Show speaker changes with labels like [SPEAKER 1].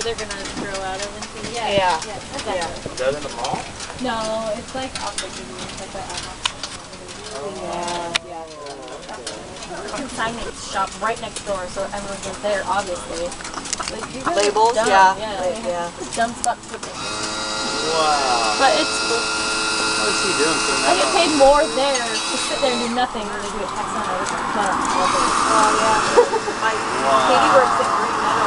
[SPEAKER 1] where they're gonna throw out of into.
[SPEAKER 2] Yeah.
[SPEAKER 3] Is that in the mall?
[SPEAKER 1] No, it's like off the it's like that. Yeah. Consignment shop right next door, so everyone goes there, obviously. Like, you guys
[SPEAKER 2] Labels,
[SPEAKER 1] dumb.
[SPEAKER 2] yeah.
[SPEAKER 1] Dumb spot to put them.
[SPEAKER 3] Wow.
[SPEAKER 1] But it's cool.
[SPEAKER 3] What is he doing?
[SPEAKER 1] I get paid more there to sit there and do nothing than to do a tax on it.
[SPEAKER 2] Oh, yeah. Katie works at Green Meadows.